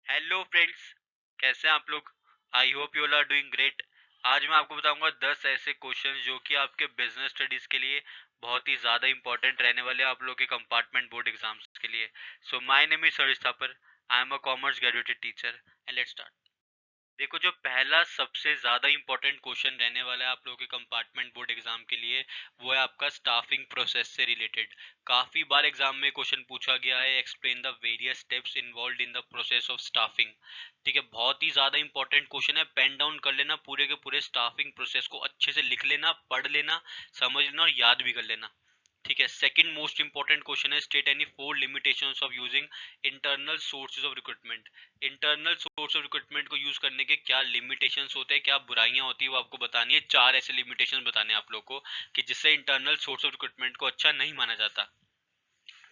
Hello friends, कैसे हैं आप लोग। I hope you all are doing great. आज मैं आपको बताऊंगा 10 ऐसे क्वेश्चन जो कि आपके बिजनेस स्टडीज के लिए बहुत ही ज़्यादा इंपॉर्टेंट रहने वाले हैं आप लोग के कंपार्टमेंट बोर्ड एग्जाम्स के लिए। So my name is Sarish Thapar. I am a commerce graduated teacher and let's start. देखो, जो पहला सबसे ज़्यादा इंपॉर्टेंट क्वेश्चन रहने वाला है आप लोगों के कंपार्टमेंट बोर्ड एग्जाम के लिए, वो है आपका स्टाफिंग प्रोसेस से रिलेटेड। काफ़ी बार एग्जाम में क्वेश्चन पूछा गया है, explain the various steps involve in the process of staffing. ठीक है, बहुत ही ज़्यादा इंपॉर्टेंट क्वेश्चन है। पेन डाउन कर लेना, पूरे के पूरे स्टाफिंग प्रोसेस को अच्छे से लिख लेना, पढ़ लेना, समझ लेना और याद भी कर लेना। ठीक है, सेकंड मोस्ट इंपॉर्टेंट क्वेश्चन है, state any 4 limitations of using internal sources of recruitment. Internal source of recruitment को यूज करने के क्या लिमिटेशंस होते हैं, क्या बुराइयां होती है, वो आपको बतानी है। 4 ऐसे लिमिटेशंस बताने हैं आप लोग को कि जिससे इंटरनल सोर्स ऑफ रिक्रूटमेंट को अच्छा नहीं माना जाता।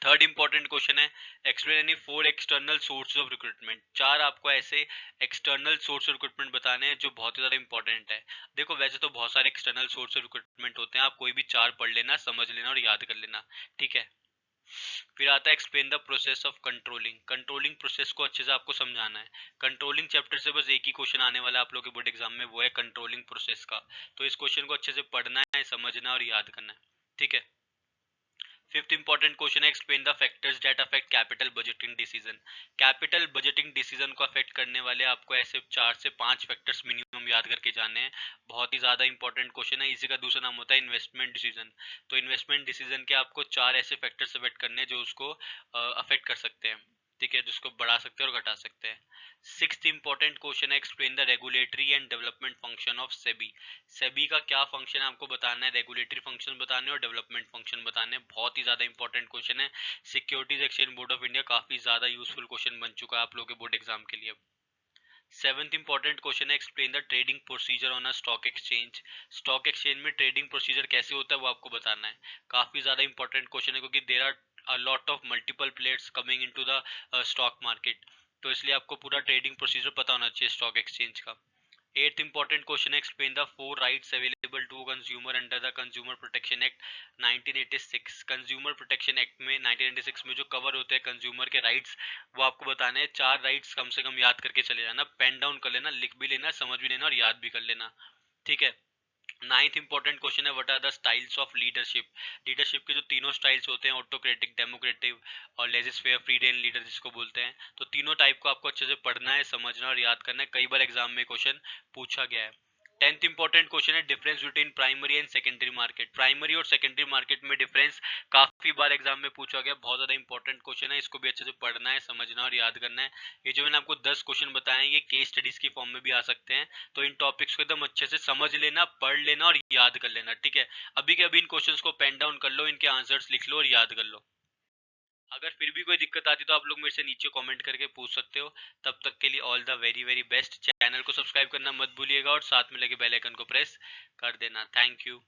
थर्ड इंपॉर्टेंट क्वेश्चन है, explain any 4 external sources of recruitment. 4 आपको ऐसे एक्सटर्नल सोर्स ऑफ रिक्रूटमेंट बताने हैं जो बहुत ही ज्यादा इंपॉर्टेंट है। देखो, वैसे तो बहुत सारे एक्सटर्नल सोर्स ऑफ रिक्रूटमेंट होते हैं, आप कोई भी 4 पढ़ लेना, समझ लेना और याद कर लेना। ठीक है, फिर आता है explain the process of controlling. Controlling process को अच्छे से आपको समझाना है। कंट्रोलिंग चैप्टर से बस एक ही क्वेश्चन आने वाला है आप लोग के बोर्ड एग्जाम में, वो है कंट्रोलिंग प्रोसेस का। तो इस क्वेश्चन को अच्छे से पढ़ना है, समझना और याद करना है। ठीक है, फिफ्थ इंपॉर्टेंट क्वेश्चन है, explain the factors that affect capital budgeting decision. Capital budgeting decision को अफेक्ट करने वाले आपको ऐसे 4 से 5 फैक्टर्स मिनिमम याद करके जाने हैं। बहुत ही ज्यादा इंपॉर्टेंट क्वेश्चन है। इसी का दूसरा नाम होता है इन्वेस्टमेंट डिसीजन। तो इन्वेस्टमेंट डिसीजन के आपको 4 ऐसे फैक्टर्स अफेक्ट करने हैं जो उसको अफेक्ट कर सकते हैं। ठीक है, जिसको बढ़ा सकते हैं और घटा सकते हैं। सिक्स्थ इंपॉर्टेंट क्वेश्चन है, explain the regulatory and development function of SEBI. SEBI का क्या फंक्शन है आपको बताना है, रेगुलेटरी फंक्शन बताने और डेवलपमेंट फंक्शन बताने। बहुत ही ज्यादा इंपॉर्टेंट क्वेश्चन है। Securities exchange board of India काफी ज्यादा यूजफुल क्वेश्चन बन चुका है आप लोगों के बोर्ड एग्जाम के लिए। सेवेंथ इंपॉर्टेंट क्वेश्चन है, explain the trading procedure on a stock exchange. Stock exchange में ट्रेडिंग प्रोसीजर कैसे होता है वो आपको बताना है। काफी ज्यादा इंपॉर्टेंट क्वेश्चन है क्योंकि there are a lot of multiple players coming into the stock market. तो इसलिए आपको पूरा ट्रेडिंग प्रोसीजर पता होना चाहिए स्टॉक एक्सचेंज का। एट्थ इंपॉर्टेंट क्वेश्चन है, explain the 4 rights available to consumer under the consumer protection act 1986। Consumer protection act में 1986 में जो कवर होते हैं कंज्यूमर के राइट्स, वो आपको बताने हैं। 4 राइट्स कम से कम याद करके चले जाना, पेन डाउन कर लेना, लिख भी लेना, समझ भी लेना और याद भी कर लेना। ठीक है, नाइन्थ इंपॉर्टेंट क्वेश्चन है, what are the styles of leadership. Leadership के जो तीनों स्टाइल्स होते हैं, ऑटोक्रेटिक, डेमोक्रेटिक और लेजिस्फेयर फ्रीडम लीडर जिसको बोलते हैं, तो तीनों टाइप को आपको अच्छे से पढ़ना है, समझना और याद करना है। कई बार एग्जाम में क्वेश्चन पूछा गया है। टेंथ इंपॉर्टेंट क्वेश्चन है, difference between primary and secondary market. Primary और सेकेंडरी मार्केट में डिफरेंस काफी बार एग्जाम में पूछा गया, बहुत ज्यादा इंपॉर्टेंट क्वेश्चन है। इसको भी अच्छे से पढ़ना है, समझना और याद करना है। ये जो मैंने आपको 10 क्वेश्चन बताए हैं, ये केस स्टडीज की फॉर्म में भी आ सकते हैं। तो इन टॉपिक्स को एकदम अच्छे से समझ लेना, पढ़ लेना और याद कर लेना। ठीक है, अभी के अभी इन क्वेश्चंस को पेन डाउन कर लो, इनके आंसर्स लिख लो और याद कर लो। अगर फिर भी कोई दिक्कत आती तो आप लोग मेरे से नीचे कमेंट करके पूछ सकते हो। तब तक के लिए all the very very best. Channel को सब्सक्राइब करना मत भूलिएगा और साथ में लगे बेल आइकन को प्रेस कर देना। Thank you.